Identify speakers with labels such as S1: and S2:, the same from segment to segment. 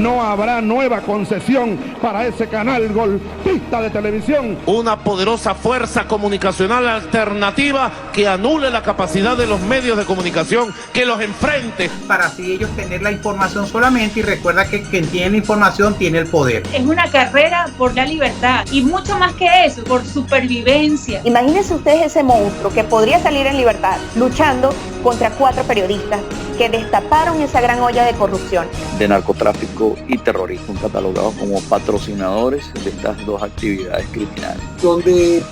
S1: no habrá nueva concesión para ese canal golpista de televisión.
S2: Una poderosa fuerza comunicacional alternativa que anule la capacidad de los medios de comunicación, que los enfrente.
S3: Para así ellos tener la información solamente, y recuerda que quien tiene la información tiene el poder.
S4: Es una carrera por la libertad y mucho más que eso, por supervivencia.
S5: Imagínense ustedes ese monstruo que podría salir en libertad luchando contra 4 periodistas que destaparon esa gran olla de corrupción.
S6: De narcotráfico y terrorismo, catalogados como patrocinadores de estas dos actividades criminales.
S7: Donde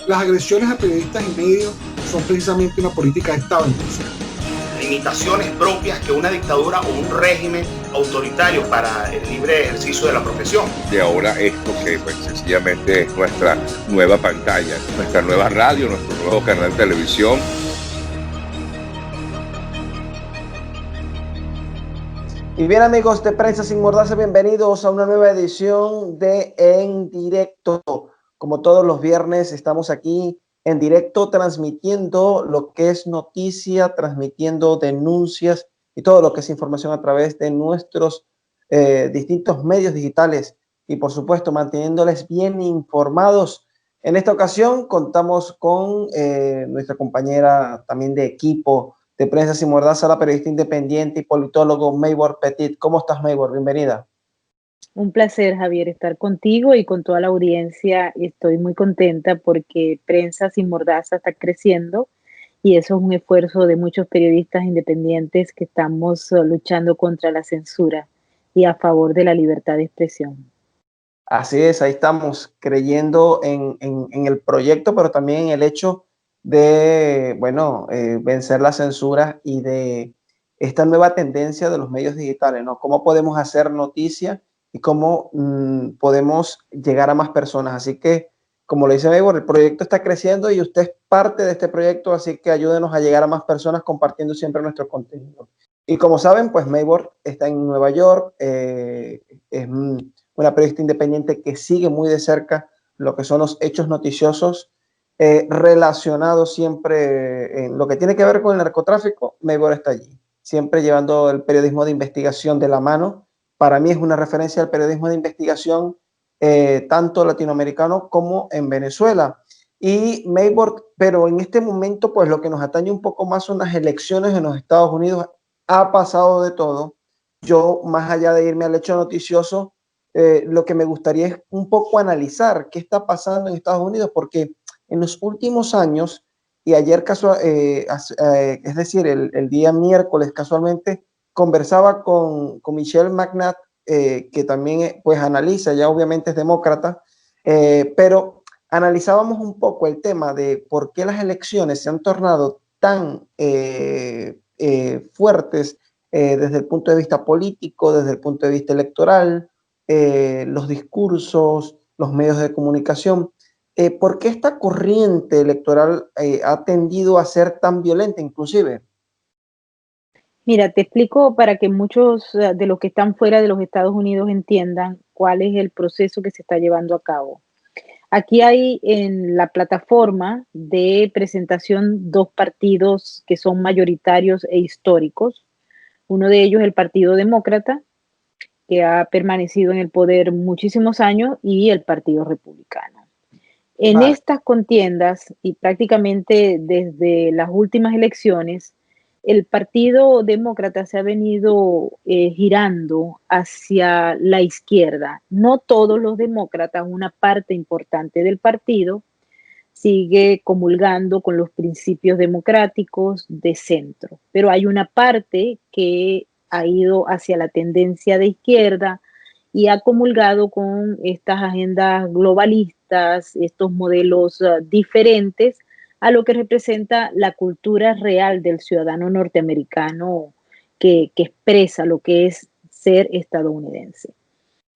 S7: las agresiones a periodistas y medios son precisamente una política de Estado en curso.
S8: Limitaciones propias que una dictadura o un régimen autoritario para el libre ejercicio de la profesión.
S9: De ahora esto que pues sencillamente es nuestra nueva pantalla, nuestra nueva radio, nuestro nuevo canal de televisión.
S10: Y bien, amigos de Prensa Sin Mordaza, bienvenidos a una nueva edición de En Directo. Como todos los viernes estamos aquí en directo transmitiendo lo que es noticia, transmitiendo denuncias y todo lo que es información a través de nuestros distintos medios digitales y por supuesto manteniéndoles bien informados. En esta ocasión contamos con nuestra compañera también de equipo de Prensa Sin Mordaza, la periodista independiente y politólogo Maybor Petit. ¿Cómo estás, Maybor? Bienvenida.
S11: Un placer, Javier, estar contigo y con toda la audiencia. Estoy muy contenta porque Prensa Sin Mordaza está creciendo y eso es un esfuerzo de muchos periodistas independientes que estamos luchando contra la censura y a favor de la libertad de expresión.
S10: Así es, ahí estamos creyendo en el proyecto, pero también en el hecho de, bueno, vencer la censura y de esta nueva tendencia de los medios digitales, ¿no? ¿Cómo podemos hacer noticia y cómo podemos llegar a más personas? Así que, como le dice Maybor, el proyecto está creciendo y usted es parte de este proyecto, así que ayúdenos a llegar a más personas compartiendo siempre nuestro contenido. Y como saben, pues Maybor está en Nueva York, es una periodista independiente que sigue muy de cerca lo que son los hechos noticiosos relacionados siempre en lo que tiene que ver con el narcotráfico. Maybor está allí, siempre llevando el periodismo de investigación de la mano. Para mí es una referencia al periodismo de investigación tanto latinoamericano como en Venezuela. Y Maybor, pero en este momento pues lo que nos atañe un poco más son las elecciones en los Estados Unidos. Ha pasado de todo. Yo, más allá de irme al hecho noticioso, lo que me gustaría es un poco analizar qué está pasando en Estados Unidos, porque en los últimos años, y ayer es decir, el día miércoles casualmente, conversaba con Michelle McNatt, que también pues analiza, ya obviamente es demócrata, pero analizábamos un poco el tema de por qué las elecciones se han tornado tan fuertes desde el punto de vista político, desde el punto de vista electoral, los discursos, los medios de comunicación. ¿Por qué esta corriente electoral ha tendido a ser tan violenta inclusive?
S11: Mira, te explico para que muchos de los que están fuera de los Estados Unidos entiendan cuál es el proceso que se está llevando a cabo. Aquí hay en la plataforma de presentación 2 partidos que son mayoritarios e históricos. Uno de ellos, el Partido Demócrata, que ha permanecido en el poder muchísimos años, y el Partido Republicano. En estas contiendas, y prácticamente desde las últimas elecciones, el Partido Demócrata se ha venido girando hacia la izquierda. No todos los demócratas, una parte importante del partido, sigue comulgando con los principios democráticos de centro, pero hay una parte que ha ido hacia la tendencia de izquierda y ha comulgado con estas agendas globalistas, estos modelos diferentes a lo que representa la cultura real del ciudadano norteamericano que expresa lo que es ser estadounidense.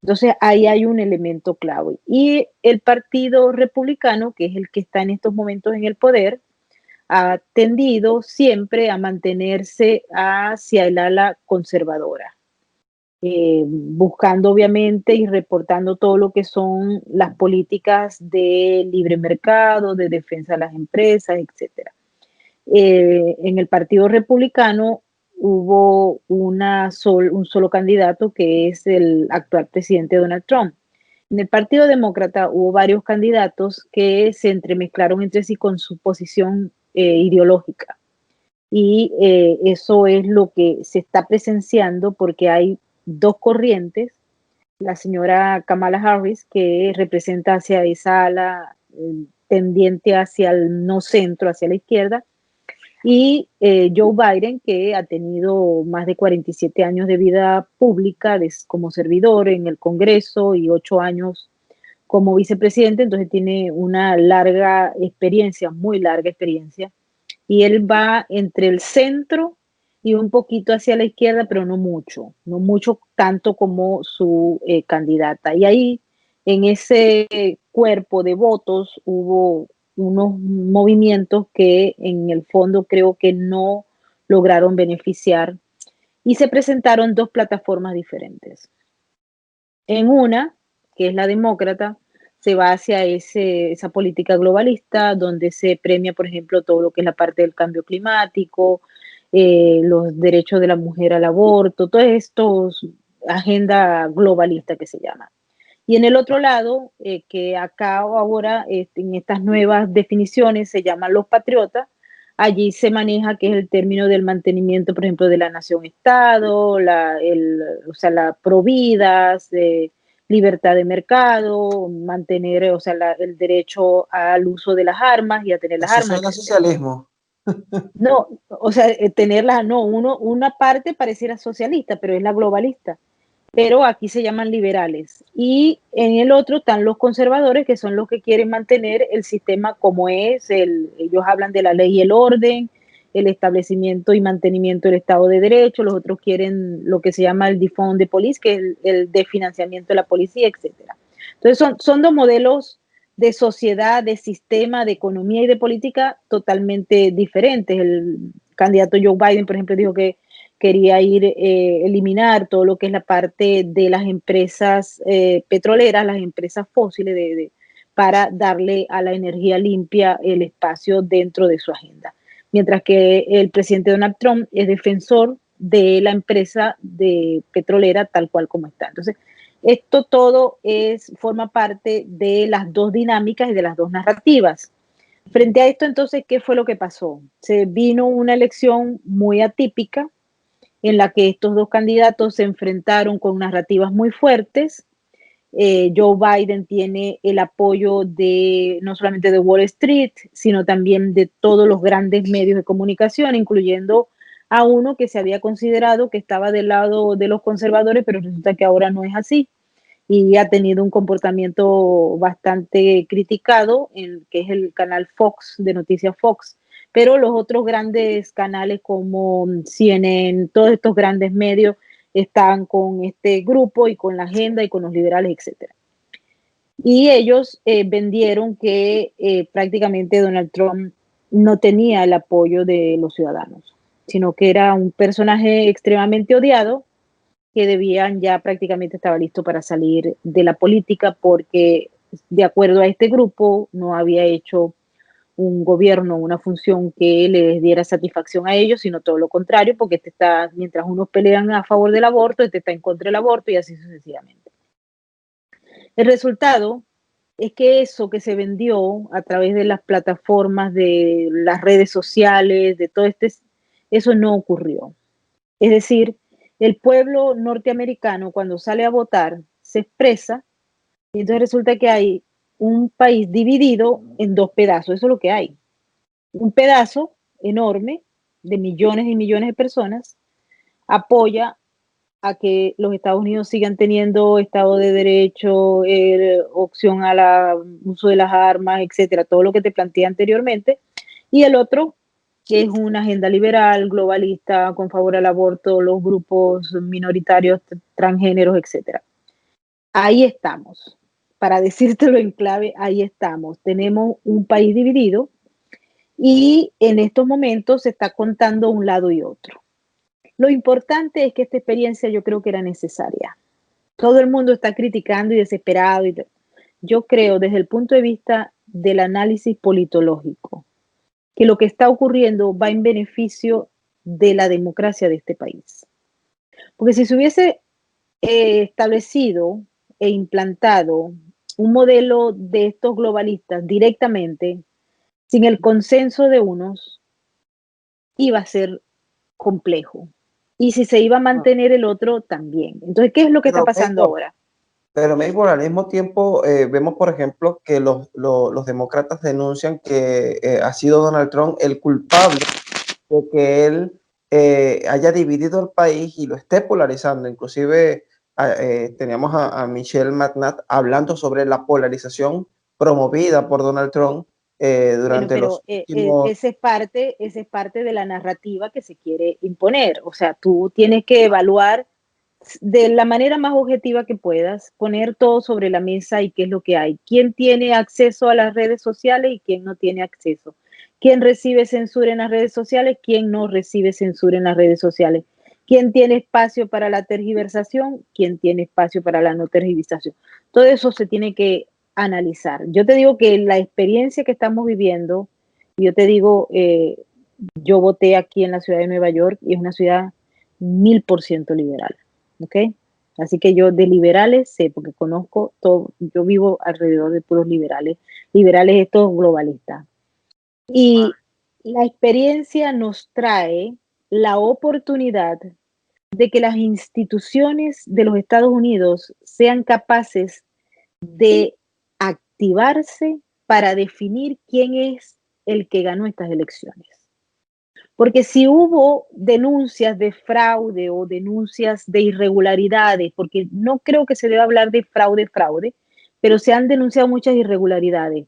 S11: Entonces, ahí hay un elemento clave. Y el Partido Republicano, que es el que está en estos momentos en el poder, ha tendido siempre a mantenerse hacia el ala conservadora, buscando obviamente y reportando todo lo que son las políticas de libre mercado, de defensa de las empresas, etc. En el Partido Republicano hubo un solo candidato, que es el actual presidente Donald Trump. En el Partido Demócrata hubo varios candidatos que se entremezclaron entre sí con su posición ideológica. Y eso es lo que se está presenciando, porque hay dos corrientes. La señora Kamala Harris, que representa hacia esa ala tendiente hacia el no centro, hacia la izquierda, y Joe Biden, que ha tenido más de 47 años de vida pública como servidor en el Congreso y 8 años como vicepresidente, entonces tiene una larga experiencia, muy larga experiencia, y él va entre el centro y un poquito hacia la izquierda, pero no mucho tanto como su candidata. Y ahí, en ese cuerpo de votos, hubo unos movimientos que en el fondo creo que no lograron beneficiar, y se presentaron dos plataformas diferentes. En una, que es la demócrata, se va hacia esa política globalista, donde se premia, por ejemplo, todo lo que es la parte del cambio climático, los derechos de la mujer al aborto, todo esto, agenda globalista que se llama. Y en el otro lado, que acá ahora en estas nuevas definiciones se llaman los patriotas, allí se maneja que es el término del mantenimiento, por ejemplo, de la nación-estado, la providas, libertad de mercado, mantener, el derecho al uso de las armas y a tener las armas.
S10: Suena socialismo.
S11: No, tenerlas, no, una parte pareciera socialista, pero es la globalista. Pero aquí se llaman liberales. Y en el otro están los conservadores, que son los que quieren mantener el sistema como es. Ellos hablan de la ley y el orden, el establecimiento y mantenimiento del Estado de Derecho. Los otros quieren lo que se llama el defund de police, que es el de financiamiento de la policía, etc. Entonces son dos modelos de sociedad, de sistema, de economía y de política totalmente diferentes. El candidato Joe Biden, por ejemplo, dijo que quería eliminar todo lo que es la parte de las empresas petroleras, las empresas fósiles, para darle a la energía limpia el espacio dentro de su agenda. Mientras que el presidente Donald Trump es defensor de la empresa petrolera tal cual como está. Entonces, esto todo forma parte de las dos dinámicas y de las dos narrativas. Frente a esto, entonces, ¿qué fue lo que pasó? Se vino una elección muy atípica, en la que estos dos candidatos se enfrentaron con narrativas muy fuertes. Joe Biden tiene el apoyo no solamente de Wall Street, sino también de todos los grandes medios de comunicación, incluyendo a uno que se había considerado que estaba del lado de los conservadores, pero resulta que ahora no es así, y ha tenido un comportamiento bastante criticado, que es el canal Fox, de Noticias Fox. Pero los otros grandes canales como CNN, todos estos grandes medios están con este grupo y con la agenda y con los liberales, etc. Y ellos vendieron que prácticamente Donald Trump no tenía el apoyo de los ciudadanos, sino que era un personaje extremadamente odiado, que prácticamente estaba listo para salir de la política, porque de acuerdo a este grupo no había hecho un gobierno, una función que les diera satisfacción a ellos, sino todo lo contrario, porque mientras unos pelean a favor del aborto, está en contra del aborto, y así sucesivamente. El resultado es que eso que se vendió a través de las plataformas, de las redes sociales, de todo eso no ocurrió. Es decir, el pueblo norteamericano, cuando sale a votar, se expresa, y entonces resulta que hay un país dividido en dos pedazos. Eso es lo que hay. Un pedazo enorme de millones y millones de personas apoya a que los Estados Unidos sigan teniendo Estado de Derecho, opción al uso de las armas, etcétera, todo lo que te planteé anteriormente, y el otro, que es una agenda liberal, globalista, con favor al aborto, los grupos minoritarios, transgéneros, etcétera. Ahí estamos. Para decírtelo en clave, ahí estamos. Tenemos un país dividido, y en estos momentos se está contando un lado y otro. Lo importante es que esta experiencia yo creo que era necesaria. Todo el mundo está criticando y desesperado. Yo creo, desde el punto de vista del análisis politológico, que lo que está ocurriendo va en beneficio de la democracia de este país. Porque si se hubiese establecido e implantado un modelo de estos globalistas directamente, sin el consenso de unos, iba a ser complejo. Y si se iba a mantener el otro, también. Entonces, ¿qué es lo que está pasando ahora?
S10: Pero Maybor, al mismo tiempo vemos, por ejemplo, que los demócratas denuncian que ha sido Donald Trump el culpable de que él haya dividido el país y lo esté polarizando. Inclusive teníamos a Michelle McNatt hablando sobre la polarización promovida por Donald Trump durante los últimos...
S11: Esa es parte de la narrativa que se quiere imponer. O sea, tú tienes que evaluar de la manera más objetiva que puedas, poner todo sobre la mesa y qué es lo que hay. ¿Quién tiene acceso a las redes sociales y quién no tiene acceso? ¿Quién recibe censura en las redes sociales? ¿Quién no recibe censura en las redes sociales? ¿Quién tiene espacio para la tergiversación? ¿Quién tiene espacio para la no tergiversación? Todo eso se tiene que analizar. Yo te digo que la experiencia que estamos viviendo, yo te digo, yo voté aquí en la ciudad de Nueva York y es una ciudad 1000% liberal. ¿Ok? Así que yo de liberales sé, porque conozco todo, yo vivo alrededor de puros liberales estos globalistas. Y la experiencia nos trae la oportunidad de que las instituciones de los Estados Unidos sean capaces de activarse para definir quién es el que ganó estas elecciones. Porque si hubo denuncias de fraude o denuncias de irregularidades, porque no creo que se deba hablar de fraude, pero se han denunciado muchas irregularidades.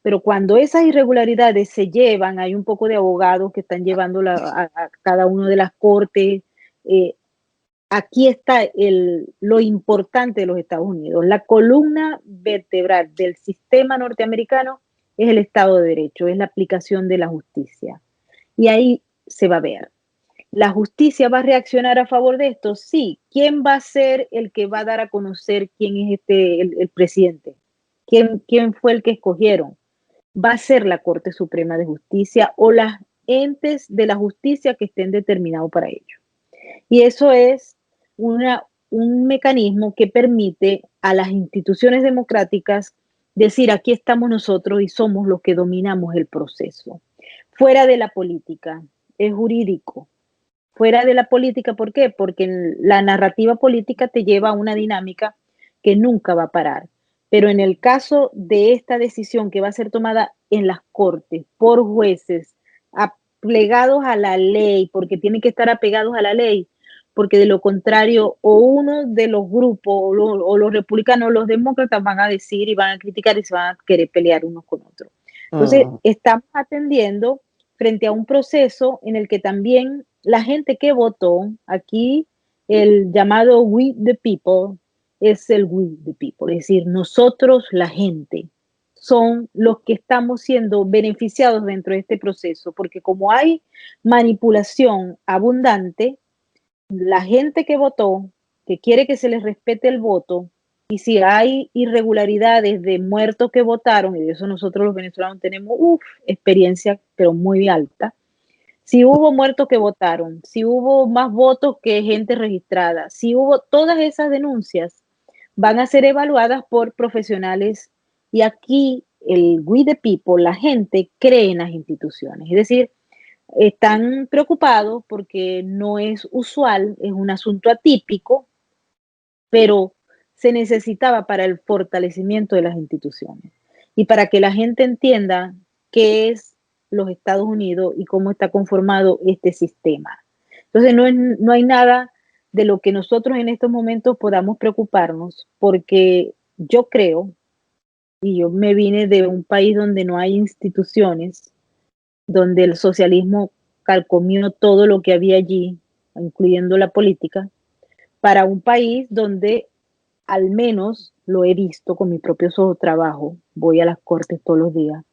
S11: Pero cuando esas irregularidades se llevan, hay un poco de abogados que están llevando a cada una de las cortes. Aquí está lo importante de los Estados Unidos. La columna vertebral del sistema norteamericano es el Estado de Derecho, es la aplicación de la justicia. Y ahí se va a ver. ¿La justicia va a reaccionar a favor de esto? Sí. ¿Quién va a ser el que va a dar a conocer quién es el presidente? ¿Quién fue el que escogieron? ¿Va a ser la Corte Suprema de Justicia o las entes de la justicia que estén determinados para ello? Y eso es un mecanismo que permite a las instituciones democráticas decir, aquí estamos nosotros y somos los que dominamos el proceso. Fuera de la política, es jurídico. Fuera de la política, ¿por qué? Porque la narrativa política te lleva a una dinámica que nunca va a parar. Pero en el caso de esta decisión que va a ser tomada en las cortes por jueces aplegados a la ley, porque tienen que estar apegados a la ley, porque de lo contrario, o uno de los grupos, o los republicanos, o los demócratas van a decir y van a criticar y se van a querer pelear unos con otros. Entonces, estamos atendiendo frente a un proceso en el que también la gente que votó, aquí el llamado we the people, es el we the people, es decir, nosotros, la gente, son los que estamos siendo beneficiados dentro de este proceso, porque como hay manipulación abundante, la gente que votó, que quiere que se les respete el voto, y si hay irregularidades de muertos que votaron, y de eso nosotros los venezolanos tenemos experiencia, pero muy alta, si hubo muertos que votaron, si hubo más votos que gente registrada, si hubo todas esas denuncias, van a ser evaluadas por profesionales y aquí el we the people, la gente cree en las instituciones, es decir, están preocupados porque no es usual, es un asunto atípico, pero se necesitaba para el fortalecimiento de las instituciones y para que la gente entienda qué es los Estados Unidos y cómo está conformado este sistema. Entonces no hay nada de lo que nosotros en estos momentos podamos preocuparnos, porque yo creo, y yo me vine de un país donde no hay instituciones, donde el socialismo carcomió todo lo que había allí, incluyendo la política, para un país donde al menos lo he visto con mi propio trabajo, voy a las cortes todos los días,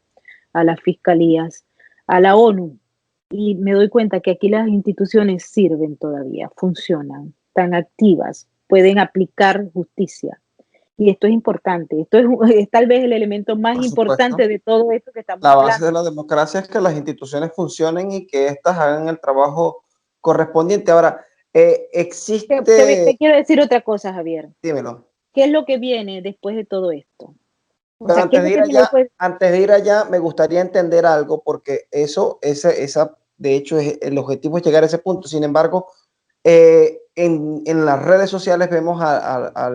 S11: a las fiscalías, a la ONU, y me doy cuenta que aquí las instituciones sirven todavía, funcionan, están activas, pueden aplicar justicia. Y esto es importante, esto es tal vez el elemento más importante de todo esto que estamos hablando.
S10: La base de la democracia es que las instituciones funcionen y que éstas hagan el trabajo correspondiente. Ahora, existe...
S11: Te quiero decir otra cosa, Javier.
S10: Dímelo.
S11: ¿Qué es lo que viene después de todo esto? O
S10: Pero
S11: sea,
S10: antes de ir allá, me gustaría entender algo, porque de hecho, el objetivo es llegar a ese punto. Sin embargo, en las redes sociales vemos a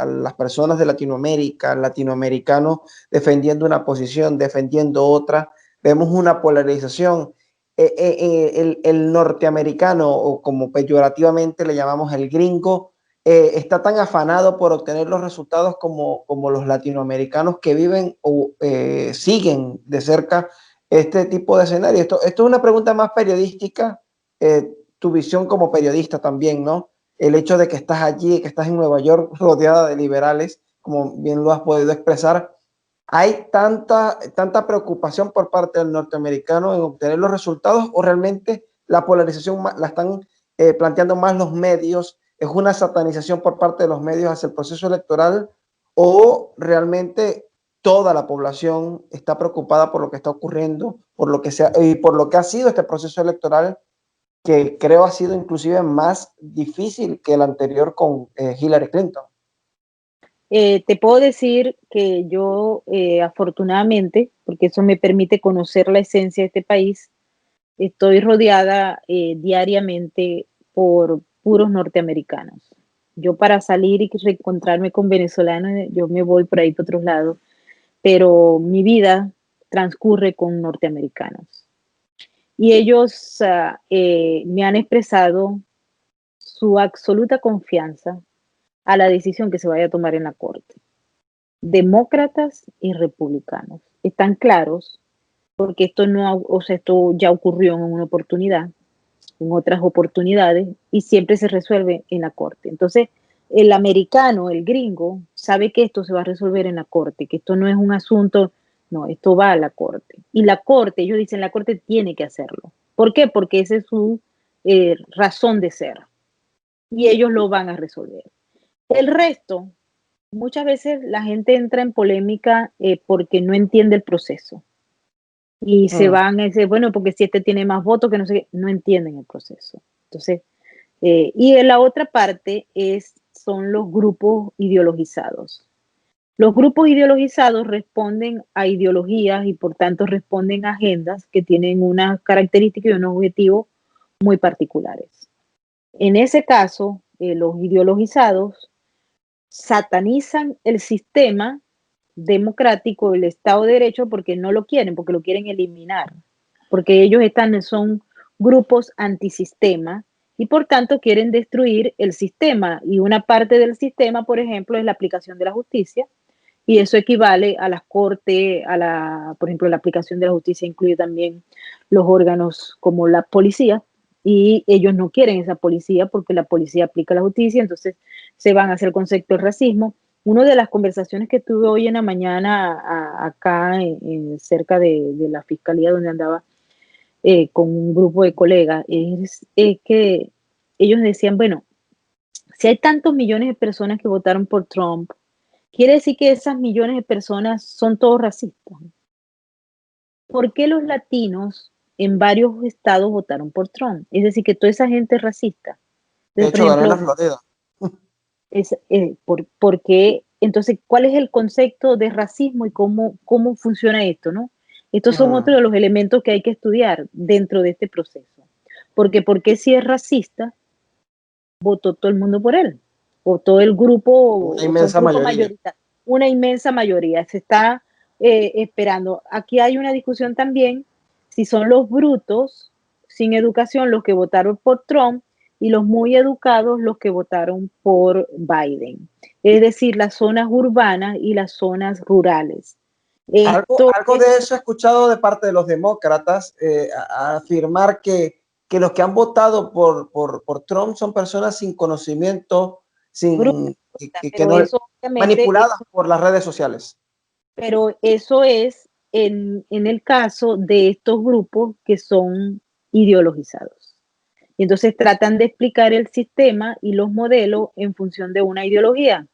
S10: las personas de Latinoamérica, latinoamericanos defendiendo una posición, defendiendo otra. Vemos una polarización. El norteamericano, o como peyorativamente le llamamos el gringo, está tan afanado por obtener los resultados como los latinoamericanos que viven o siguen de cerca este tipo de escenario. Esto es una pregunta más periodística, tu visión como periodista también, ¿no? El hecho de que estás allí, que estás en Nueva York rodeada de liberales, como bien lo has podido expresar. ¿Hay tanta preocupación por parte del norteamericano en obtener los resultados, o realmente la polarización la están planteando más los medios? ¿Es una satanización por parte de los medios hacia el proceso electoral, o realmente toda la población está preocupada por lo que está ocurriendo, por lo que ha sido este proceso electoral, que creo ha sido inclusive más difícil que el anterior con Hillary Clinton?
S11: Te puedo decir que yo, afortunadamente, porque eso me permite conocer la esencia de este país, estoy rodeada diariamente por puros norteamericanos. Yo, para salir y reencontrarme con venezolanos, yo me voy por ahí por otros lados, pero mi vida transcurre con norteamericanos. Y ellos me han expresado su absoluta confianza a la decisión que se vaya a tomar en la Corte. Demócratas y republicanos están claros, porque esto esto ya ocurrió en una oportunidad, en otras oportunidades, y siempre se resuelve en la Corte. Entonces, el americano, el gringo, sabe que esto se va a resolver en la Corte, que esto no es un asunto, no, esto va a la Corte. Y la Corte, ellos dicen, la Corte tiene que hacerlo. ¿Por qué? Porque esa es su razón de ser. Y ellos lo van a resolver. El resto, muchas veces la gente entra en polémica porque no entiende el proceso. Y se van a decir, bueno, porque si este tiene más votos, que no sé qué, no entienden el proceso. Entonces, y en la otra parte son los grupos ideologizados. Los grupos ideologizados responden a ideologías y por tanto responden a agendas que tienen unas características y unos objetivos muy particulares. En ese caso, los ideologizados satanizan el sistema democrático, el Estado de Derecho, porque no lo quieren, porque lo quieren eliminar, porque ellos son grupos antisistema y por tanto quieren destruir el sistema, y una parte del sistema, por ejemplo, es la aplicación de la justicia, y eso equivale a las cortes, por ejemplo, la aplicación de la justicia incluye también los órganos como la policía, y ellos no quieren esa policía porque la policía aplica la justicia, entonces se van hacia el concepto del racismo. Una de las conversaciones que tuve hoy en la mañana acá cerca de la fiscalía donde andaba con un grupo de colegas es que ellos decían, bueno, si hay tantos millones de personas que votaron por Trump, quiere decir que esas millones de personas son todos racistas. ¿Por qué los latinos en varios estados votaron por Trump? Es decir, que toda esa gente es racista.
S10: De hecho, ganó la Florida.
S11: Porque entonces, ¿cuál es el concepto de racismo y cómo funciona esto, no? Estos son otros de los elementos que hay que estudiar dentro de este proceso. Porque si es racista, votó todo el mundo por él, o todo el grupo,
S10: una inmensa mayoría.
S11: Una inmensa mayoría se está esperando. Aquí hay una discusión también si son los brutos sin educación los que votaron por Trump y los muy educados los que votaron por Biden. Es decir, las zonas urbanas y las zonas rurales.
S10: Algo de eso he escuchado de parte de los demócratas, a afirmar que los que han votado por Trump son personas sin conocimiento, manipuladas por las redes sociales.
S11: Pero eso es en el caso de estos grupos que son ideologizados. Y entonces tratan de explicar el sistema y los modelos en función de una ideología.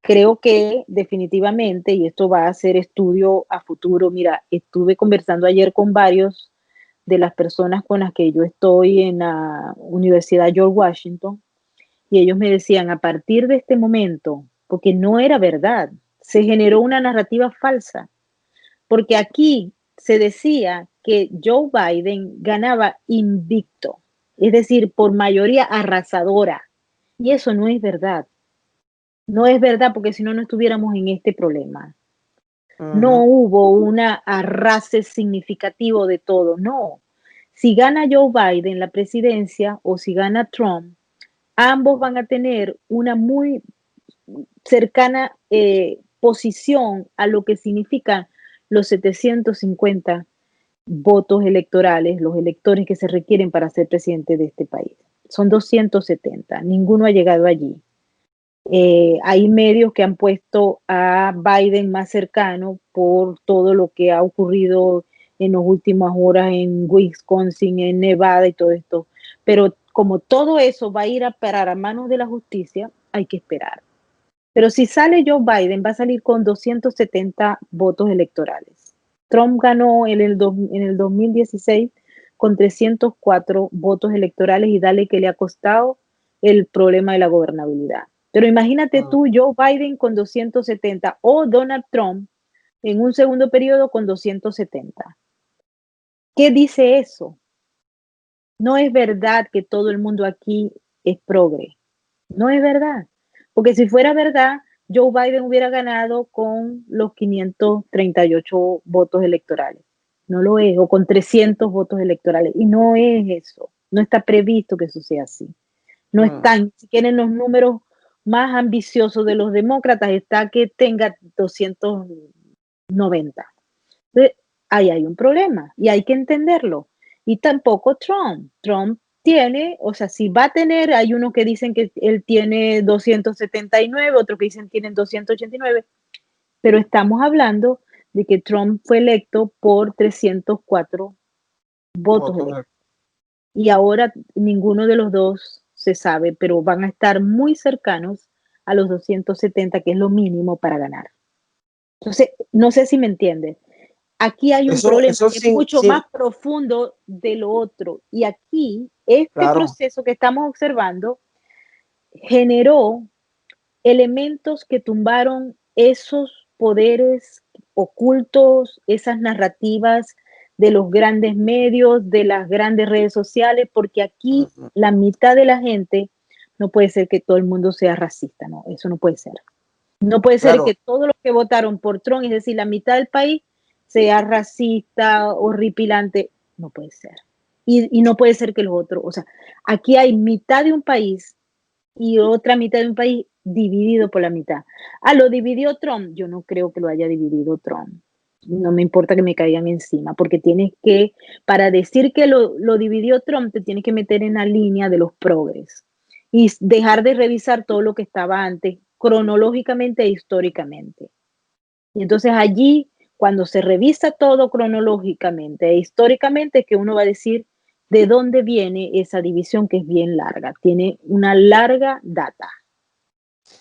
S11: Creo que definitivamente, y esto va a ser estudio a futuro, mira, estuve conversando ayer con varios de las personas con las que yo estoy en la Universidad George Washington, y ellos me decían, a partir de este momento, porque no era verdad, se generó una narrativa falsa, porque aquí se decía que Joe Biden ganaba invicto, es decir, por mayoría arrasadora, y eso no es verdad. No es verdad, porque si no, no estuviéramos en este problema. No hubo una arrase significativo de todo, no. Si gana Joe Biden la presidencia o si gana Trump, ambos van a tener una muy cercana posición a lo que significan los 750 votos electorales, los electores que se requieren para ser presidente de este país. Son 270, ninguno ha llegado allí. Hay medios que han puesto a Biden más cercano por todo lo que ha ocurrido en las últimas horas en Wisconsin, en Nevada y todo esto. Pero como todo eso va a ir a parar a manos de la justicia, hay que esperar. Pero si sale Joe Biden, va a salir con 270 votos electorales. Trump ganó en el 2016 con 304 votos electorales y dale que le ha costado el problema de la gobernabilidad. Pero imagínate tú, Joe Biden con 270 o Donald Trump en un segundo periodo con 270. ¿Qué dice eso? No es verdad que todo el mundo aquí es progre. No es verdad. Porque si fuera verdad, Joe Biden hubiera ganado con los 538 votos electorales. No lo es, o con 300 votos electorales. Y no es eso. No está previsto que eso sea así. No están, si quieren los números más ambiciosos de los demócratas, está que tenga 290. Entonces, ahí hay un problema y hay que entenderlo. Y tampoco Trump. Trump tiene, o sea, si va a tener, hay unos que dicen que él tiene 279, otros que dicen tienen 289, pero estamos hablando de que Trump fue electo por 304 votos. Y ahora ninguno de los dos se sabe, pero van a estar muy cercanos a los 270, que es lo mínimo para ganar. Entonces, no sé si me entiendes. Aquí hay un problema que es mucho más profundo de lo otro. Y aquí, este proceso que estamos observando generó elementos que tumbaron esos poderes ocultos, esas narrativas de los grandes medios, de las grandes redes sociales, porque aquí la mitad de la gente, no puede ser que todo el mundo sea racista, no, eso no puede ser. No puede ser que todos los que votaron por Trump, es decir, la mitad del país, sea racista, horripilante, no puede ser. Y no puede ser que los otros, o sea, aquí hay mitad de un país y otra mitad de un país dividido por la mitad. Lo dividió Trump, yo no creo que lo haya dividido Trump. No me importa que me caigan encima, porque tienes que, para decir que lo dividió Trump, te tienes que meter en la línea de los progres y dejar de revisar todo lo que estaba antes, cronológicamente e históricamente. Y entonces allí, cuando se revisa todo cronológicamente e históricamente, es que uno va a decir de dónde viene esa división, que es bien larga, tiene una larga data.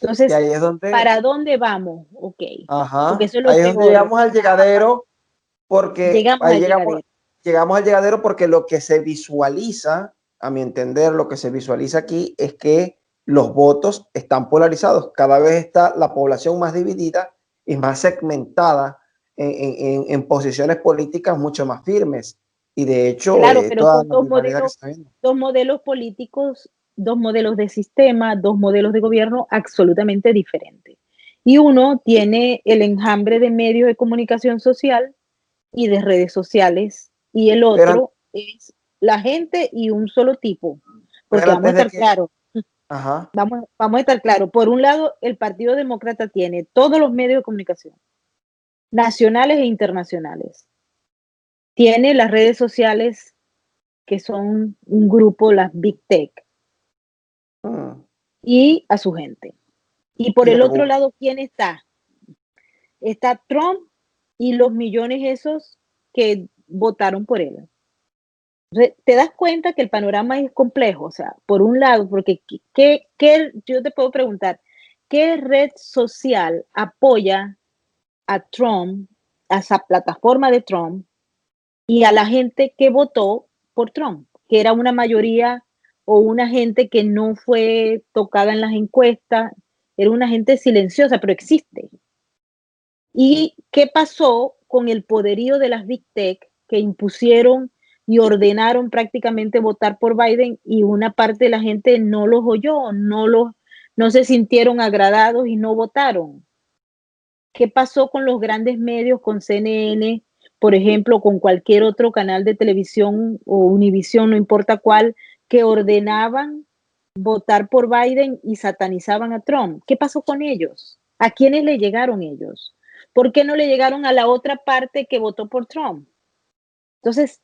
S11: Entonces,
S10: ahí es donde,
S11: ¿para dónde vamos? Ok.
S10: Ajá,
S11: Porque eso es lo
S10: ahí es donde llegamos al llegadero, porque llegamos al llegadero porque lo que se visualiza, a mi entender, lo que se visualiza aquí es que los votos están polarizados. Cada vez está la población más dividida y más segmentada en posiciones políticas mucho más firmes. Y de hecho,
S11: claro, pero son dos modelos políticos, dos modelos de sistema, dos modelos de gobierno absolutamente diferentes. Y uno tiene el enjambre de medios de comunicación social y de redes sociales, y el otro es la gente y un solo tipo. Porque vamos a estar claros. Vamos a estar claros. Por un lado, el Partido Demócrata tiene todos los medios de comunicación, nacionales e internacionales. Tiene las redes sociales, que son un grupo, las Big Tech, y a su gente. Y por el otro lado, ¿quién está? Está Trump y los millones esos que votaron por él. Te das cuenta que el panorama es complejo, o sea, por un lado, porque yo te puedo preguntar, ¿qué red social apoya a Trump, a esa plataforma de Trump, y a la gente que votó por Trump, que era una mayoría o una gente que no fue tocada en las encuestas, era una gente silenciosa, pero existe. ¿Y qué pasó con el poderío de las Big Tech que impusieron y ordenaron prácticamente votar por Biden y una parte de la gente no los oyó, no se sintieron agradados y no votaron? ¿Qué pasó con los grandes medios, con CNN, por ejemplo, con cualquier otro canal de televisión o Univision, no importa cuál, que ordenaban votar por Biden y satanizaban a Trump? ¿Qué pasó con ellos? ¿A quiénes le llegaron ellos? ¿Por qué no le llegaron a la otra parte que votó por Trump? Entonces,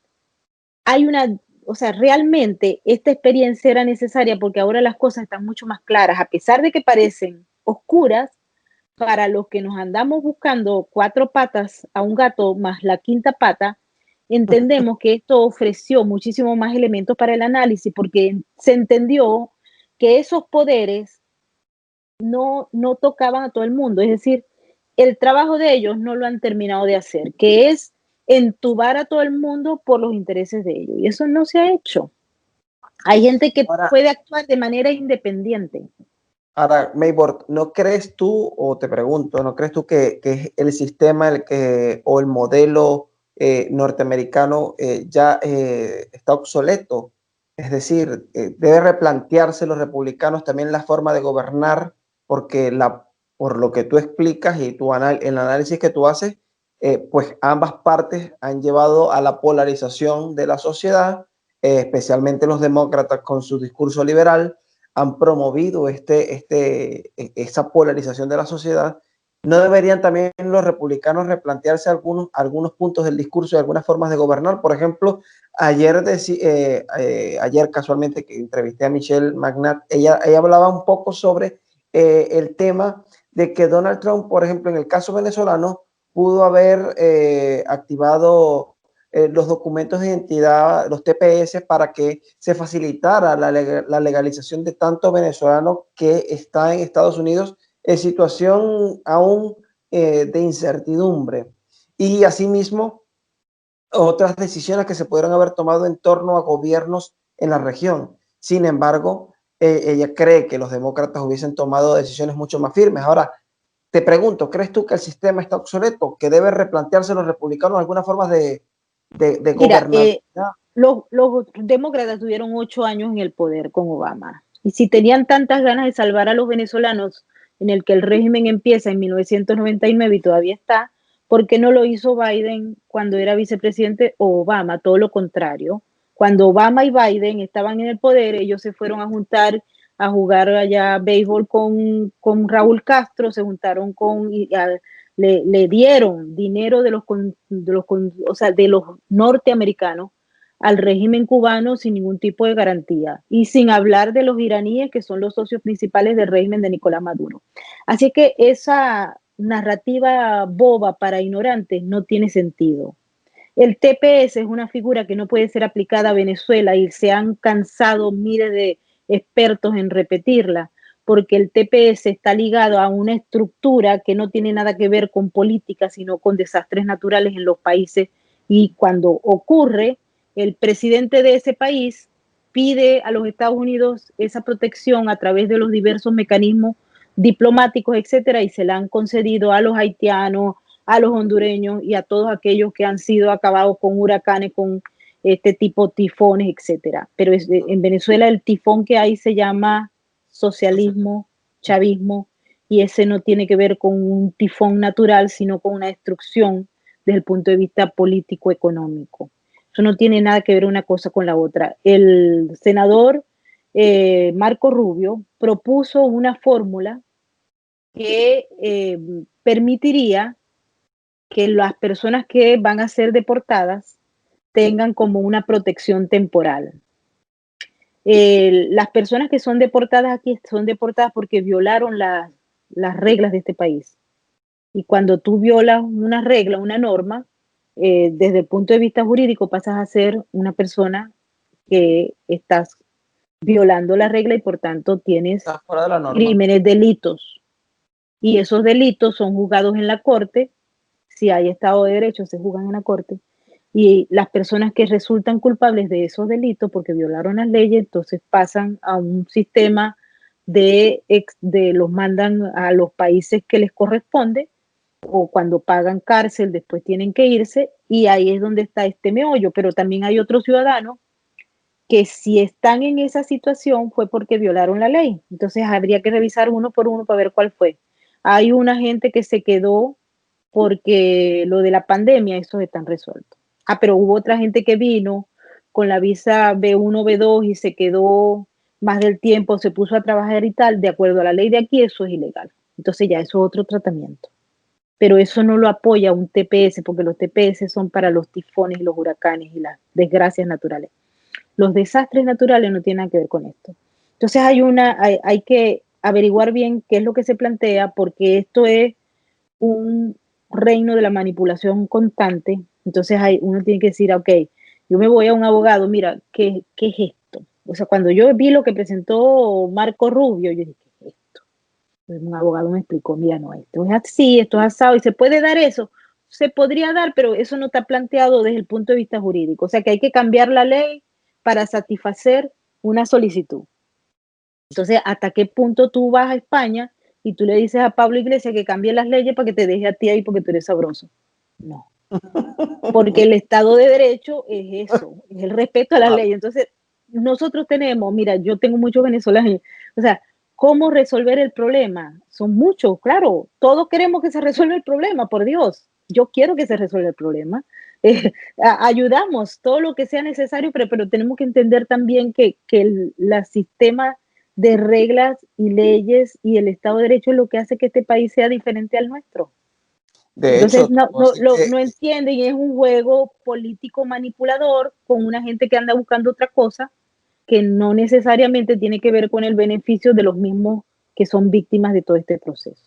S11: realmente esta experiencia era necesaria porque ahora las cosas están mucho más claras, a pesar de que parecen oscuras. Para los que nos andamos buscando 4 patas a un gato más la quinta pata, entendemos que esto ofreció muchísimo más elementos para el análisis porque se entendió que esos poderes no tocaban a todo el mundo, es decir, el trabajo de ellos no lo han terminado de hacer, que es entubar a todo el mundo por los intereses de ellos, y eso no se ha hecho. Hay gente que puede actuar de manera independiente.
S10: Ahora, Maybord, ¿no crees tú, o te pregunto, ¿no crees tú que el sistema o el modelo norteamericano ya está obsoleto? Es decir, debe replantearse los republicanos también la forma de gobernar, porque por lo que tú explicas y el análisis que tú haces, pues ambas partes han llevado a la polarización de la sociedad, especialmente los demócratas con su discurso liberal, han promovido esa polarización de la sociedad. ¿No deberían también los republicanos replantearse algunos puntos del discurso y algunas formas de gobernar? Por ejemplo, ayer casualmente que entrevisté a Michelle McNatt, ella hablaba un poco sobre el tema de que Donald Trump, por ejemplo, en el caso venezolano, pudo haber activado los documentos de identidad, los TPS, para que se facilitara la legalización de tantos venezolanos que están en Estados Unidos en situación aún de incertidumbre. Y asimismo, otras decisiones que se pudieron haber tomado en torno a gobiernos en la región. Sin embargo, ella cree que los demócratas hubiesen tomado decisiones mucho más firmes. Ahora, te pregunto, ¿crees tú que el sistema está obsoleto, que debe replantearse los republicanos algunas formas de gobernar?
S11: Los demócratas tuvieron 8 años en el poder con Obama, y si tenían tantas ganas de salvar a los venezolanos, en el que el régimen empieza en 1999 y todavía está, ¿por qué no lo hizo Biden cuando era vicepresidente o Obama? Todo lo contrario. Cuando Obama y Biden estaban en el poder, ellos se fueron a juntar a jugar allá béisbol con Raúl Castro, se juntaron le dieron dinero de los norteamericanos al régimen cubano sin ningún tipo de garantía, y sin hablar de los iraníes, que son los socios principales del régimen de Nicolás Maduro. Así que esa narrativa boba para ignorantes no tiene sentido. El TPS es una figura que no puede ser aplicada a Venezuela, y se han cansado miles de expertos en repetirla, porque el TPS está ligado a una estructura que no tiene nada que ver con política, sino con desastres naturales en los países, y cuando ocurre, el presidente de ese país pide a los Estados Unidos esa protección a través de los diversos mecanismos diplomáticos, etcétera, y se la han concedido a los haitianos, a los hondureños y a todos aquellos que han sido acabados con huracanes, con este tipo tifones, etcétera. Pero en Venezuela el tifón que hay se llama socialismo, chavismo, y ese no tiene que ver con un tifón natural, sino con una destrucción desde el punto de vista político-económico. Eso no tiene nada que ver una cosa con la otra. El senador Marco Rubio propuso una fórmula que permitiría que las personas que van a ser deportadas tengan como una protección temporal. Las personas que son deportadas aquí son deportadas porque violaron las reglas de este país. Y cuando tú violas una regla, una norma, desde el punto de vista jurídico pasas a ser una persona que estás violando la regla, y por tanto tienes crímenes, delitos. Y esos delitos son juzgados en la corte. Si hay Estado de Derecho, se juzgan en la corte. y las personas que resultan culpables de esos delitos porque violaron las leyes, entonces pasan a un sistema de los mandan a los países que les corresponde, o cuando pagan cárcel después tienen que irse, y ahí es donde está este meollo. Pero también hay otros ciudadanos que si están en esa situación fue porque violaron la ley. Entonces habría que revisar uno por uno para ver cuál fue. Hay una gente que se quedó porque lo de la pandemia, eso están resuelto. Pero hubo otra gente que vino con la visa B1, B2 y se quedó más del tiempo, se puso a trabajar y tal, de acuerdo a la ley de aquí, eso es ilegal. Entonces ya eso es otro tratamiento. Pero eso no lo apoya un TPS, porque los TPS son para los tifones y los huracanes y las desgracias naturales. Los desastres naturales no tienen nada que ver con esto. Entonces hay que averiguar bien qué es lo que se plantea, porque esto es un reino de la manipulación constante. Entonces uno tiene que decir, ok, yo me voy a un abogado, mira, ¿qué es esto? O sea, cuando yo vi lo que presentó Marco Rubio, yo dije, ¿qué es esto? Entonces, un abogado me explicó, mira, no, esto es así, esto es asado, y se puede dar eso. Se podría dar, pero eso no está planteado desde el punto de vista jurídico. O sea, que hay que cambiar la ley para satisfacer una solicitud. Entonces, ¿hasta qué punto tú vas a España y tú le dices a Pablo Iglesias que cambie las leyes para que te deje a ti ahí porque tú eres sabroso? No. Porque el Estado de Derecho es eso, es el respeto a la ley. Entonces, nosotros tenemos, mira, yo tengo muchos venezolanos, o sea, ¿cómo resolver el problema? Son muchos, claro, todos queremos que se resuelva el problema, por Dios. Yo quiero que se resuelva el problema. Ayudamos todo lo que sea necesario, pero tenemos que entender también que el sistema de reglas y leyes y el Estado de Derecho es lo que hace que este país sea diferente al nuestro. Entonces no entienden, y es un juego político manipulador con una gente que anda buscando otra cosa que no necesariamente tiene que ver con el beneficio de los mismos que son víctimas de todo este proceso.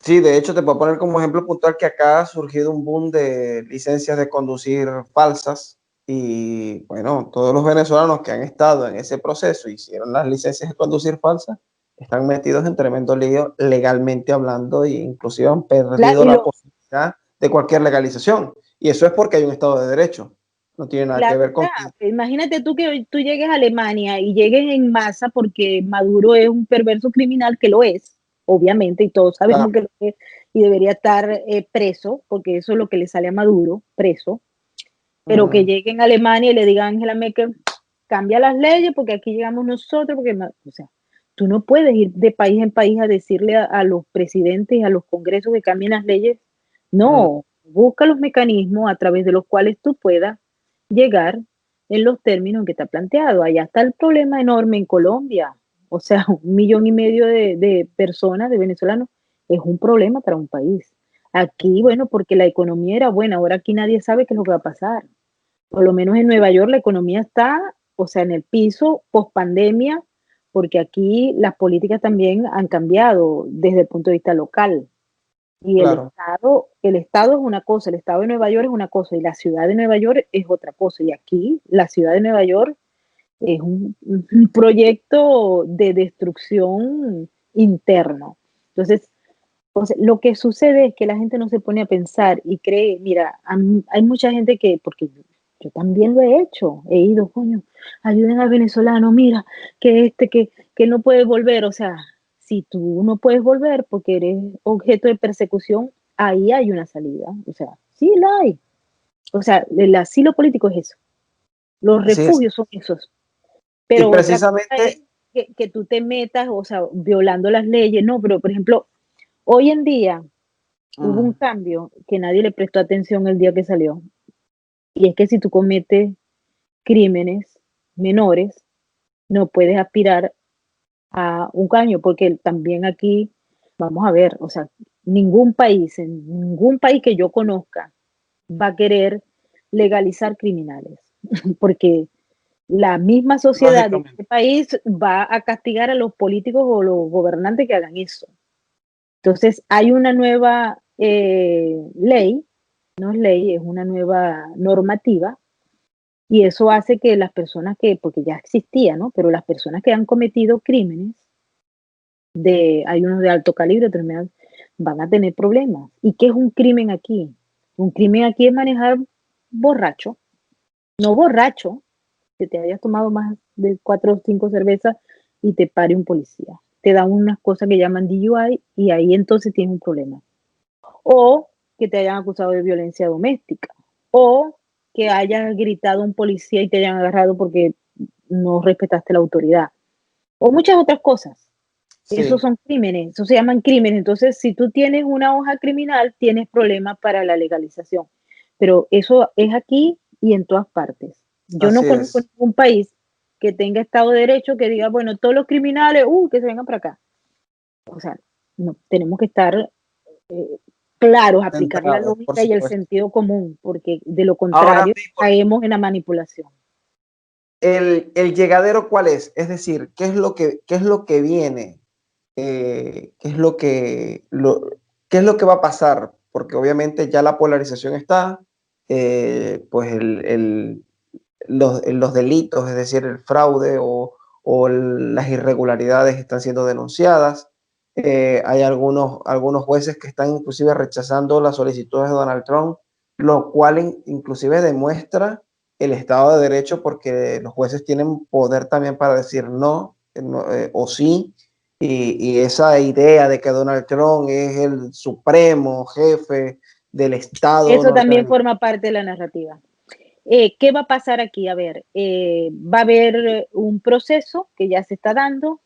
S10: Sí, de hecho te puedo poner como ejemplo puntual que acá ha surgido un boom de licencias de conducir falsas y bueno, todos los venezolanos que han estado en ese proceso hicieron las licencias de conducir falsas, están metidos en tremendo lío legalmente hablando e inclusive han perdido la posibilidad de cualquier legalización. Y eso es porque hay un Estado de Derecho. No tiene nada que ver con...
S11: Imagínate tú que tú llegues a Alemania y llegues en masa porque Maduro es un perverso criminal, que lo es, obviamente, y todos sabemos que lo es, y debería estar preso, porque eso es lo que le sale a Maduro, preso. Pero que lleguen a Alemania y le digan a Angela Merkel, cambia las leyes porque aquí llegamos nosotros, porque, o sea, tú no puedes ir de país en país a decirle a los presidentes y a los congresos que cambien las leyes. No, busca los mecanismos a través de los cuales tú puedas llegar en los términos que está planteado. Allá está el problema enorme en Colombia. O sea, 1,5 millones de personas, de venezolanos, es un problema para un país. Aquí, bueno, porque la economía era buena, ahora aquí nadie sabe qué es lo que va a pasar. Por lo menos en Nueva York la economía está, o sea, en el piso post pandemia, porque aquí las políticas también han cambiado desde el punto de vista local. Y el Estado es una cosa, el Estado de Nueva York es una cosa y la ciudad de Nueva York es otra cosa. Y aquí la ciudad de Nueva York es un proyecto de destrucción interno. Entonces, lo que sucede es que la gente no se pone a pensar y cree, mira, hay mucha gente que, porque yo también lo he hecho, he ido, coño, ayuden al venezolano, mira, que no puede volver, o sea, si tú no puedes volver porque eres objeto de persecución, ahí hay una salida, o sea, sí la hay. O sea, el asilo político es eso, los refugios son esos. Pero
S10: y precisamente
S11: que tú te metas, o sea, violando las leyes, no, pero por ejemplo, hoy en día hubo un cambio que nadie le prestó atención el día que salió. Y es que si tú cometes crímenes menores, no puedes aspirar a un caño, porque también aquí, vamos a ver, o sea, ningún país que yo conozca va a querer legalizar criminales, porque la misma sociedad de este país va a castigar a los políticos o los gobernantes que hagan eso. Entonces, hay una nueva ley, no es ley, es una nueva normativa, y eso hace que las personas porque ya existía, ¿no? Pero las personas que han cometido crímenes, hay unos de alto calibre, van a tener problemas. ¿Y qué es un crimen aquí? Un crimen aquí es manejar borracho, no borracho, que te hayas tomado más de 4 o 5 cervezas y te pare un policía. Te dan unas cosas que llaman DUI y ahí entonces tienes un problema. O que te hayan acusado de violencia doméstica. O que hayas gritado a un policía y te hayan agarrado porque no respetaste la autoridad. O muchas otras cosas.
S10: Sí.
S11: Esos son crímenes, eso se llaman crímenes. Entonces, si tú tienes una hoja criminal, tienes problemas para la legalización. Pero eso es aquí y en todas partes. Yo no
S10: Así
S11: conozco
S10: es.
S11: ningún país que tenga Estado de Derecho que diga, bueno, todos los criminales, que se vengan para acá. O sea, no, tenemos que estar claros, aplicar la
S10: Centrado, por
S11: lógica y el
S10: supuesto.
S11: sentido común, porque de lo
S10: Ahora,
S11: contrario caemos en la manipulación.
S10: el llegadero, ¿cuál es? Es decir, ¿qué es lo que viene? ¿Qué es lo que va a pasar? Porque obviamente ya la polarización está, pues los delitos, es decir, el fraude o las irregularidades están siendo denunciadas. Hay algunos jueces que están inclusive rechazando las solicitudes de Donald Trump, lo cual inclusive demuestra el Estado de Derecho, porque los jueces tienen poder también para decir no, o sí, y esa idea de que Donald Trump es el supremo jefe del Estado
S11: Eso también
S10: norteamericano.
S11: forma parte de la narrativa. ¿Qué va a pasar aquí? A ver, va a haber un proceso que ya se está dando.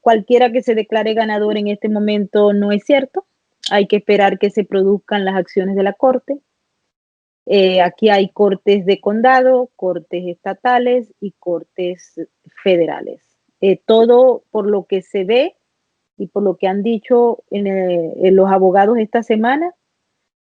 S11: Cualquiera que se declare ganador en este momento no es cierto. Hay que esperar que se produzcan las acciones de la Corte. Aquí hay cortes de condado, cortes estatales y cortes federales. Todo por lo que se ve y por lo que han dicho en los abogados esta semana,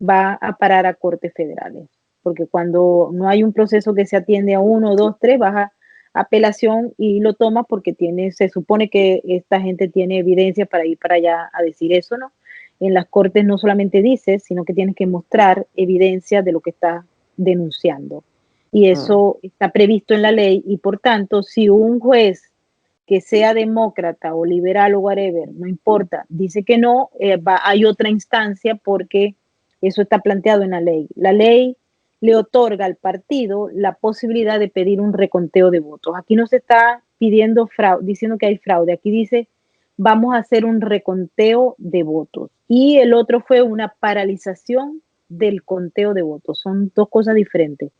S11: va a parar a cortes federales. Porque cuando no hay un proceso que se atiende a 1, 2, 3, vas a apelación y lo tomas porque se supone que esta gente tiene evidencia para ir para allá a decir eso, ¿no? En las cortes no solamente dices, sino que tienes que mostrar evidencia de lo que estás denunciando. Y eso está previsto en la ley y por tanto, si un juez que sea demócrata o liberal o whatever, no importa, dice que no, hay otra instancia porque eso está planteado en la ley. La ley le otorga al partido la posibilidad de pedir un reconteo de votos. Aquí no se está pidiendo fraude, diciendo que hay fraude. Aquí dice, vamos a hacer un reconteo de votos. Y el otro fue una paralización del conteo de votos. Son dos cosas diferentes.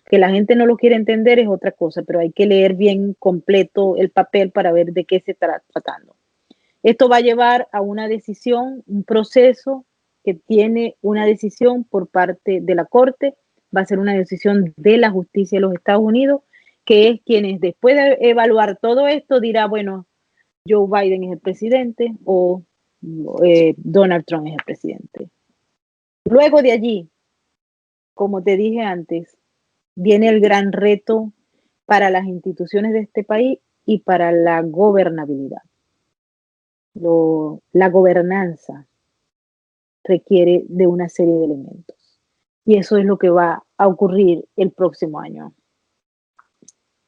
S11: Que la gente no lo quiere entender es otra cosa, pero hay que leer bien completo el papel para ver de qué se está tratando. Esto va a llevar a una decisión, un proceso que tiene una decisión por parte de la Corte, va a ser una decisión de la justicia de los Estados Unidos, que es quienes después de evaluar todo esto dirá, bueno, Joe Biden es el presidente o Donald Trump es el presidente. Luego de allí, como te dije antes, viene el gran reto para las instituciones de este país y para la gobernabilidad. La gobernanza requiere de una serie de elementos. Y eso es lo que va a ocurrir el próximo año.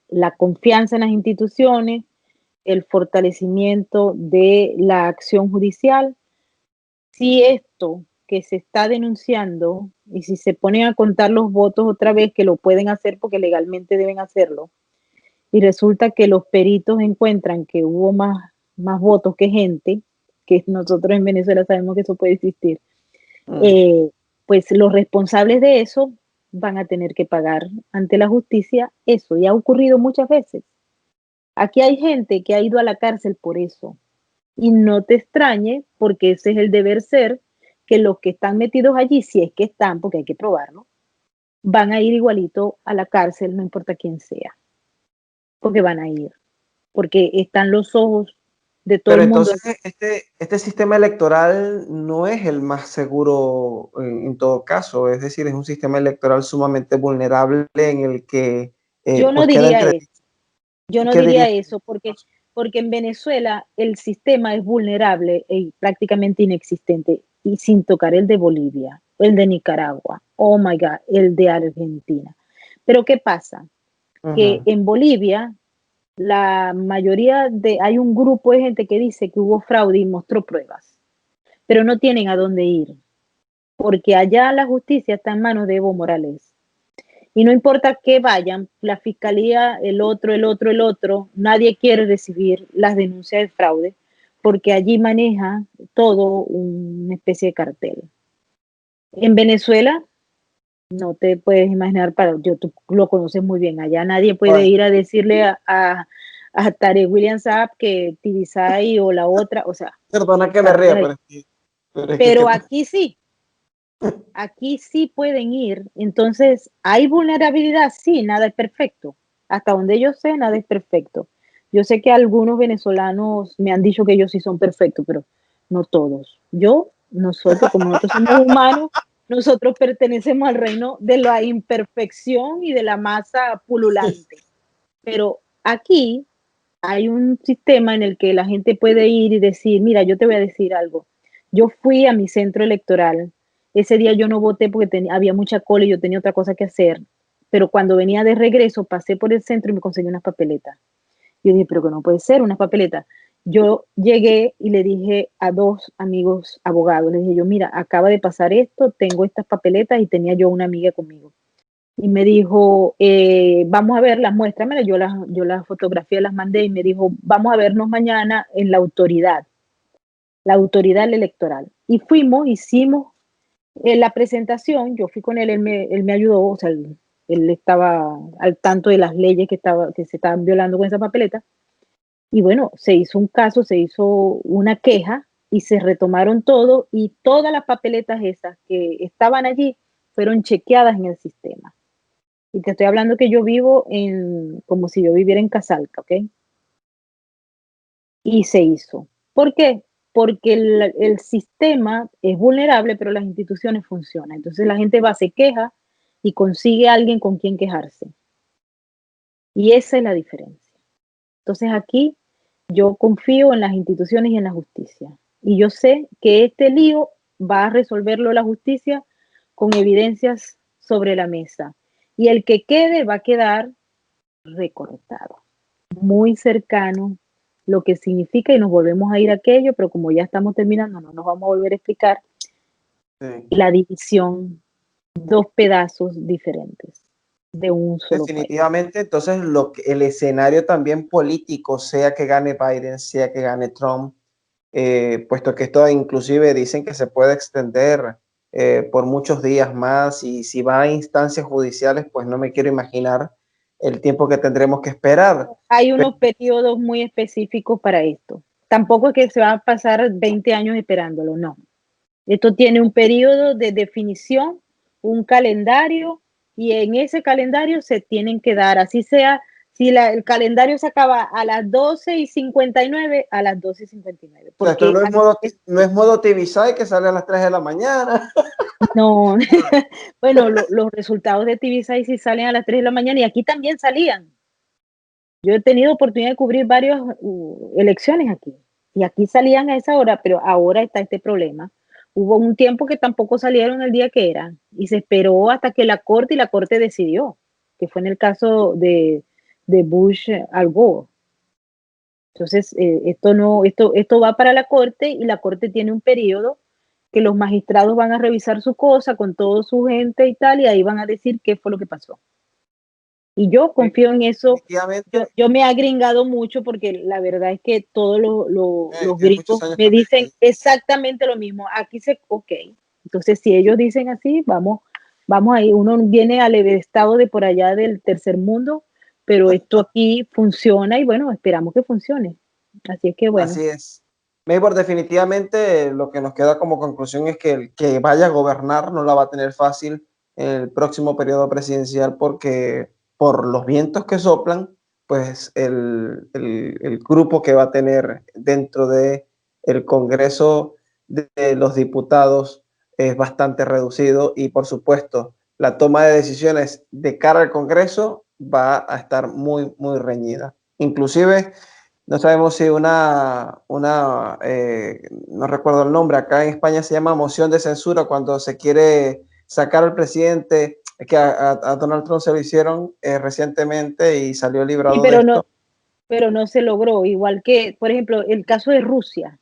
S11: La confianza en las instituciones, el fortalecimiento de la acción judicial. Si esto que se está denunciando y si se ponen a contar los votos otra vez, que lo pueden hacer porque legalmente deben hacerlo, y resulta que los peritos encuentran que hubo más votos que gente, que nosotros en Venezuela sabemos que eso puede existir, pues los responsables de eso van a tener que pagar ante la justicia eso, y ha ocurrido muchas veces. Aquí hay gente que ha ido a la cárcel por eso, y no te extrañe, porque ese es el deber ser, que los que están metidos allí, si es que están, porque hay que probarlo, van a ir igualito a la cárcel, no importa quién sea, porque van a ir, porque están los ojos de todo
S10: Pero
S11: el mundo.
S10: Entonces, este sistema electoral no es el más seguro en todo caso, es decir, es un sistema electoral sumamente vulnerable en el que
S11: yo no
S10: pues
S11: diría eso. Yo no diría eso porque en Venezuela el sistema es vulnerable y prácticamente inexistente, y sin tocar el de Bolivia, el de Nicaragua, oh my God, el de Argentina. Pero ¿qué pasa? Que en Bolivia la mayoría hay un grupo de gente que dice que hubo fraude y mostró pruebas, pero no tienen a dónde ir, porque allá la justicia está en manos de Evo Morales Y no importa que vayan, la fiscalía, el otro, nadie quiere recibir las denuncias de fraude porque allí maneja todo una especie de cartel. En Venezuela, no te puedes imaginar, tú lo conoces muy bien, allá nadie puede ir a decirle a Tarek William Saab que Tibisay o la otra, o sea.
S10: Perdona que me ría,
S11: pero aquí sí. Aquí sí pueden ir. Entonces, ¿hay vulnerabilidad? Sí, nada es perfecto. Hasta donde yo sé, nada es perfecto. Yo sé que algunos venezolanos me han dicho que ellos sí son perfectos, pero no todos. Nosotros, como nosotros somos humanos, nosotros pertenecemos al reino de la imperfección y de la masa pululante. Pero aquí hay un sistema en el que la gente puede ir y decir, mira, yo te voy a decir algo. Yo fui a mi centro electoral. Ese día yo no voté porque había mucha cola y yo tenía otra cosa que hacer. Pero cuando venía de regreso, pasé por el centro y me conseguí unas papeletas. Yo dije, pero que no puede ser, unas papeletas. Yo llegué y le dije a 2 amigos abogados, les dije yo, mira, acaba de pasar esto, tengo estas papeletas y tenía yo una amiga conmigo. Y me dijo, vamos a verlas, muéstramelas. Yo las fotografías las mandé y me dijo, vamos a vernos mañana en la autoridad electoral. Y fuimos, hicimos la presentación, yo fui con él me ayudó, o sea, él estaba al tanto de las leyes que se estaban violando con esa papeleta. Y bueno, se hizo un caso, se hizo una queja y se retomaron todo y todas las papeletas esas que estaban allí fueron chequeadas en el sistema. Y te estoy hablando que yo vivo como si yo viviera en Casalca, ¿ok? Y se hizo. ¿Por qué? Porque el sistema es vulnerable, pero las instituciones funcionan. Entonces la gente va, se queja y consigue a alguien con quien quejarse. Y esa es la diferencia. Entonces aquí yo confío en las instituciones y en la justicia. Y yo sé que este lío va a resolverlo la justicia con evidencias sobre la mesa. Y el que quede va a quedar recortado, muy cercano, lo que significa, y nos volvemos a ir a aquello, pero como ya estamos terminando, no nos vamos a volver a explicar, la división, 2 pedazos diferentes de un solo
S10: definitivamente,
S11: país.
S10: Entonces el escenario también político, sea que gane Biden, sea que gane Trump, puesto que esto inclusive dicen que se puede extender por muchos días más, y si va a instancias judiciales, pues no me quiero imaginar el tiempo que tendremos que esperar.
S11: Hay unos periodos muy específicos para esto. Tampoco es que se va a pasar 20 años esperándolo, no. Esto tiene un periodo de definición, un calendario, y en ese calendario se tienen que dar, así sea, si el calendario se acaba a las 12:59, a las 12:59.
S10: Porque esto no es modo Tibisay que sale a las 3 de la mañana.
S11: No, bueno, los resultados de Tibisay sí salen a las 3 de la mañana y aquí también salían. Yo he tenido oportunidad de cubrir varias elecciones aquí y aquí salían a esa hora, pero ahora está este problema. Hubo un tiempo que tampoco salieron el día que era y se esperó hasta que la corte decidió, que fue en el caso de Bush al Gore. Entonces, esto va para la corte y la corte tiene un periodo que los magistrados van a revisar su cosa con toda su gente y tal, y ahí van a decir qué fue lo que pasó. Y yo confío en eso. Yo me he agringado mucho porque la verdad es que todos los gringos me dicen exactamente lo mismo. Aquí ok. Entonces, si ellos dicen así, vamos ahí. Uno viene al estado de por allá del tercer mundo, pero esto aquí funciona y bueno, esperamos que funcione. Así es que bueno.
S10: Así es. Maybor, definitivamente lo que nos queda como conclusión es que el que vaya a gobernar no la va a tener fácil en el próximo periodo presidencial, porque por los vientos que soplan, pues el grupo que va a tener dentro de el Congreso de los Diputados es bastante reducido, y por supuesto la toma de decisiones de cara al Congreso va a estar muy, muy reñida. Inclusive no sabemos si no recuerdo el nombre, acá en España se llama moción de censura, cuando se quiere sacar al presidente, que a Donald Trump se lo hicieron recientemente y salió librado de esto.
S11: Pero no se logró, igual que, por ejemplo, el caso de Rusia,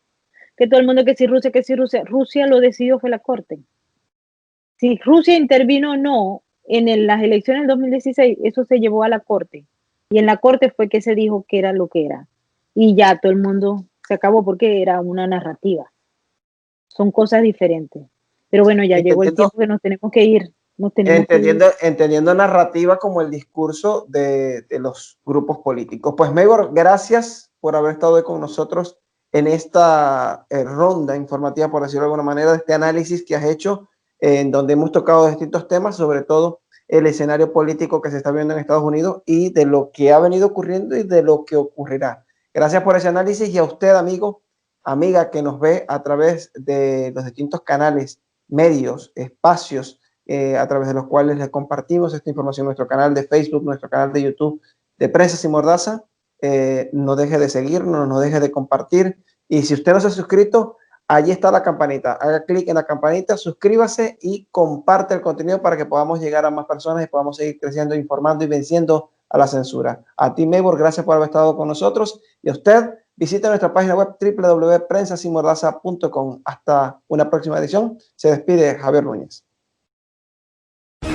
S11: que todo el mundo que si Rusia lo decidió fue la corte. Si Rusia intervino o no, en las elecciones del 2016 eso se llevó a la corte y en la corte fue que se dijo que era lo que era y ya todo el mundo se acabó porque era una narrativa. Son cosas diferentes. Pero bueno, ya llegó el tiempo que nos tenemos que ir.
S10: Entendiendo narrativa como el discurso de los grupos políticos. Pues Maybor, gracias por haber estado hoy con nosotros en esta ronda informativa, por decirlo de alguna manera, de este análisis que has hecho, en donde hemos tocado distintos temas, sobre todo el escenario político que se está viendo en Estados Unidos y de lo que ha venido ocurriendo y de lo que ocurrirá. Gracias por ese análisis y a usted, amigo, amiga, que nos ve a través de los distintos canales, medios, espacios, a través de los cuales les compartimos esta información, nuestro canal de Facebook, nuestro canal de YouTube de Prensa Sin Mordaza. No deje de seguirnos, no deje de compartir. Y si usted no se ha suscrito, allí está la campanita. Haga clic en la campanita, suscríbase y comparte el contenido para que podamos llegar a más personas y podamos seguir creciendo, informando y venciendo a la censura. A ti, Maybor, gracias por haber estado con nosotros. Y a usted, visite nuestra página web www.prensasinmordaza.com. Hasta una próxima edición. Se despide Javier Núñez.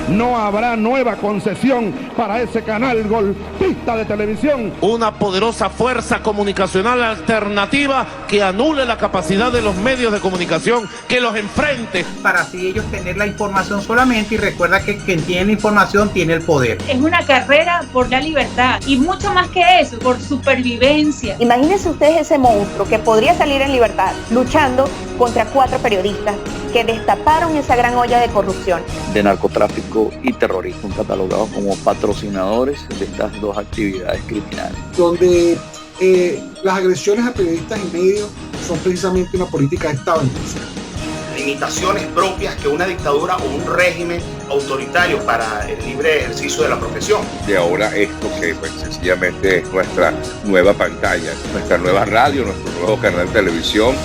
S1: No habrá nueva concesión para ese canal golpista de televisión.
S2: Una poderosa fuerza comunicacional alternativa que anule la capacidad de los medios de comunicación, que los enfrente.
S3: Para así ellos tener la información solamente, y recuerda que quien tiene la información tiene el poder.
S4: Es una carrera por la libertad y mucho más que eso, por supervivencia.
S5: Imagínense ustedes ese monstruo que podría salir en libertad luchando contra 4 periodistas que destaparon esa gran olla de corrupción,
S6: de narcotráfico y terrorismo, catalogados como patrocinadores de estas dos actividades criminales.
S7: Donde las agresiones a periodistas y medios son precisamente una política de Estado en curso.
S8: Limitaciones propias que una dictadura o un régimen autoritario para el libre ejercicio de la profesión.
S9: De ahora esto que pues sencillamente es nuestra nueva pantalla, nuestra nueva radio, nuestro nuevo canal de televisión.